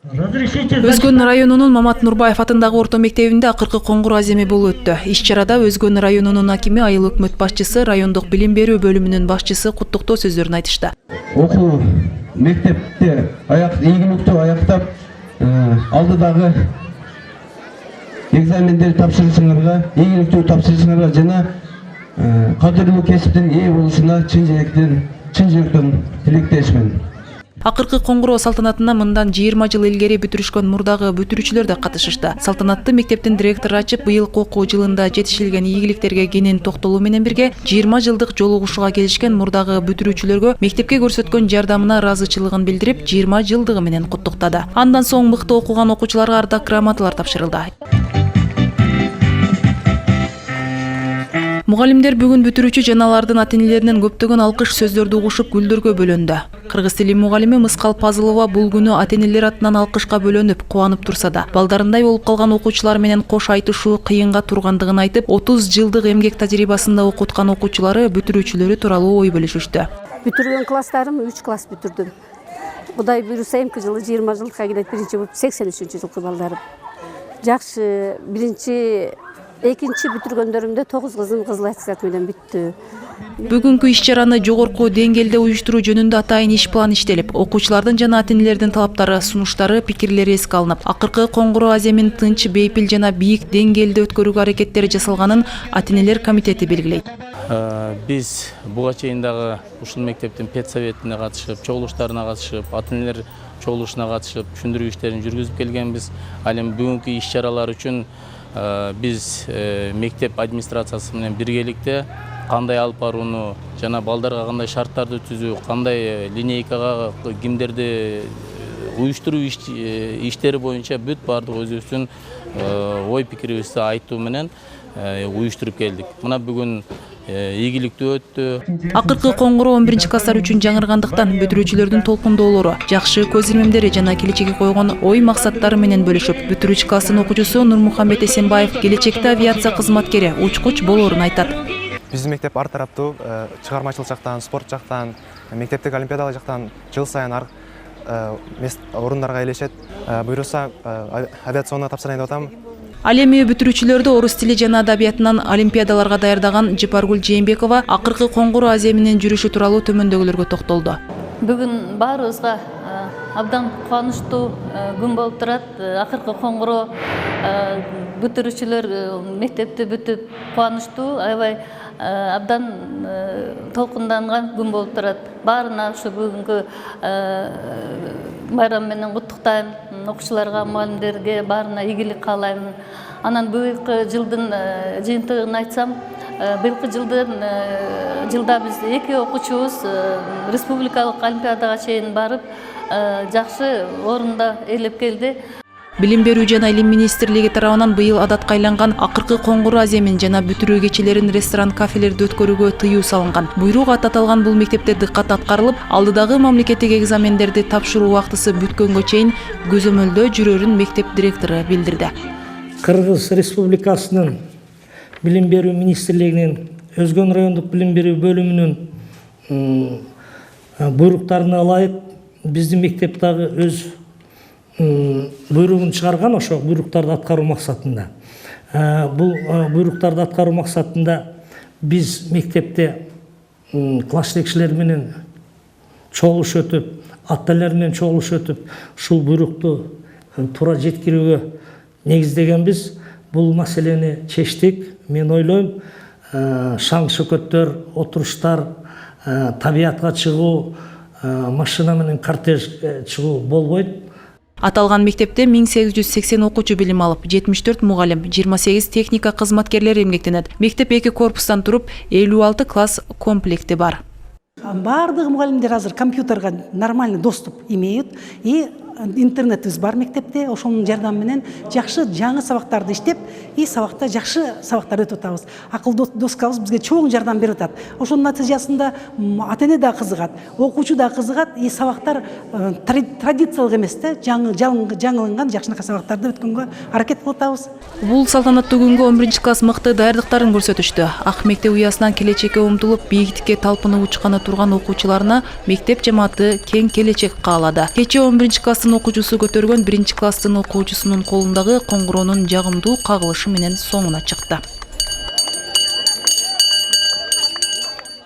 Өзгөн районунун Мамат Нурбаев атындагы орто мектебинде акыркы коңгур аземи болуп өттү. Иш-чарада Өзгөн районунун акими, айыл өкмөт башчысы, райондук билим берүү бөлүмүнүн башчысы куттуктоо сөздөрүн айтышты. Окуу мектепте ийгиликтүү аяктап, алдыдагы экзамендерди тапшырышыңарга, ийгиликтүү тапшырышыңарга жана кадырлуу кесиптин ээ болушуна чын жүрөктөн тилектешмин. Акыркы коңгуроо салтанатына мындан 20 жыл илгери бүтүрүшкөн мурдагы бүтүрүүчүлөр да катышышты. Салтанатты мектептин директору ачып, быйылкы окуу жылында жетишилген ийгиликтерге кенен токтолуу менен бирге 20 жылдык жолугушууга келишкен мурдагы бүтүрүүчүлөргө мектепке көрсөткөн жардамына ыраазычылыгын билдирип, 20 жылдыгы менен куттуктады. Андан соң мыкты окуган окуучуларга ардак грамоталар тапшырылды. Мугалимдер бүгүн бүтүрүүчү жана алардын ата-энелеринен көптөгөн алкыш сөздөрдү угушуп гүлдөргө бөлөндү. Кыргыз тили мугалими Мыскал Пазылова бул күнү ата-энелер атынан алкышка бөлөнүп, кубанып турса да, балдарындай болуп калган окуучулар менен кош айтышуу кыйынга тургандыгын айтып, 30 жылдык эмгек тажрыйбасында окуткан окуучулары бүтүрүүчүлөрү тууралуу ой бөлүшүштү. Бүтүргөн класстарым 3 класс бүтүрдүм. Кудай буйруса эмки жылы 20 жылга келет, биринчи болуп 83-жылкы балдарым. Жакшы, экинчи бүтүргөндөрүмдө 9 кызым кызыл аттестат менен бүттү. Бүгүнкү иш-чараны жогорку деңгээлде уюштуруу жөнүндө атайын иш план иштелип, окуучулардын жана ата-энелердин талаптары, сунуштары, пикирлери эске алынып, акыркы коңгуроо аземин тынч, бейпил жана бийик деңгээлде өткөрүүгө аракеттери жасалганын ата-энелер комитети белгилейт. Биз буга чейин дагы ушул мектептин педсоветине катышып, чогулуштарына катышып, ата-энелер чогулушуна катышып, түшүндүрүү иштерин жүргүзүп келгенбиз. Ал эми бүгүнкү иш-чаралар үчүн биз мектеп администрациясы менен биргеликте кандай алып барууну жана балдарга кандай шарттарды түзүү, кандай линейкага кимдерди уюштуруу иштери боюнча бүт баардык өзүбүздүн ой пикирибизди айтуу менен уюштуруп келдик. Мына бүгүн ийгиликтүү өттү. Акыркы коңгуроо 11 класстар үчүн жаңыргандыктан бүтүрүүчүлөрдүн толкундоолору, жакшы көз ирмемдери жана келечекке койгон ой максаттары менен бөлүшүп, бүтүрүүчү класстын окуучусу Нурмухаммед Эсенбаев келечекте авиация кызматкери, учкуч болоорун айтат. Биздин мектеп ар тараптуу чыгармачылык жактан, спорт жактан, мектептик олимпиадалар жактан жыл сайын орундарга ээлешет. Буйруса авиационно тапшырайын деп атам. Ал эми бүтүрүүчүлөрдү орус тили жана адабиятынан олимпиадаларга даярдаган Жыпаргүл Жээнбекова акыркы коңгуроо аземинин жүрүшү тууралуу төмөндөгүлөргө токтолду. Бүгүн баарыбызга абдан кубанычтуу күн болуп турат. Акыркы коңгуроо бүтүрүүчүлөр мектепти бүтүп кубанычтуу, аябай абдан толкунданган күн болуп турат. Баарына ушу бүгүнкү байрам менен куттуктайм. Окуучуларга, мугалимдерге баарына ийгилик каалайм. Анан быйылкы жылдын жыйынтыгын айтсам, быйылкы жылда биз 2 окуучубуз республикалык олимпиадага чейин барып, жакшы орунда ээлеп келди. Билим берүү жана илим министрлиги тарабынан быйыл адатка айланган акыркы коңгуроо аземин жана бүтүрүү кечелерин ресторан, кафелерде өткөрүүгө тыюу салынган. Буйрук аталган бул мектепте дыккат аткарылып, алдыдагы мамлекеттик экзамендерди тапшыруу убактысы бүткөнгө чейин көзөмөлдө жүрөрүн мектеп директору билдирди. Кыргыз Республикасынын билим берүү министрлигинин Өзгөн райондук билим берүү бөлүмүнүн буйруктарына ылайык биздин мектеп дагы өз буйругун чыгарган, ошо буйруктарды аткаруу максатында. Бул буйруктарды аткаруу максатында биз мектепте класс жетекчилери менен чогулуш өтүп, ата-энелер менен чогулуш өтүп, ушул буйрукту туура жеткирүүгө негиздегенбиз. Бул маселени чечтик. Мен ойлойм, шаң шөкөттөр, отуруштар, табиятка чыгуу, машина менен кортеж чыгуу болбойт. Аталган мектепте 1880 окуучу билим алып, 74 мугалим, 28 техника кызматкерлери эмгектенет. Мектеп 2 корпустан туруп, 56 класс комплекти бар. Бардык мугалимдер азыр компьютерга нормальный доступ имеют и интернетибиз бар мектепте, ошонун жардамы менен жакшы жаңы сабактарды иштеп, и сабакта жакшы сабактар өтүп атабыз. Акылдуу доскабыз бизге чоң жардам берип атат. Ошонун натыйжасында ата-эне да кызыгат, окуучу да кызыгат, и сабактар традициялык эмес да, жаңылынган жакшынакай сабактарды өткөнгө аракет кылып атабыз. Бул салтанаттуу күнгө 11 класс мыкты даярдыктарын көрсөтүштү. Ак мектеп уясынан келечекке умтулуп, бийиктикке талпынып учканы турган окуучуларына мектеп жамааты кең келечек каалады. Кечээ 11 класс класстын окуучусу көтөргөн 1 класстын окуучусунун колундагы коңгуроонун жагымдуу кагылышы менен соңуна чыкты.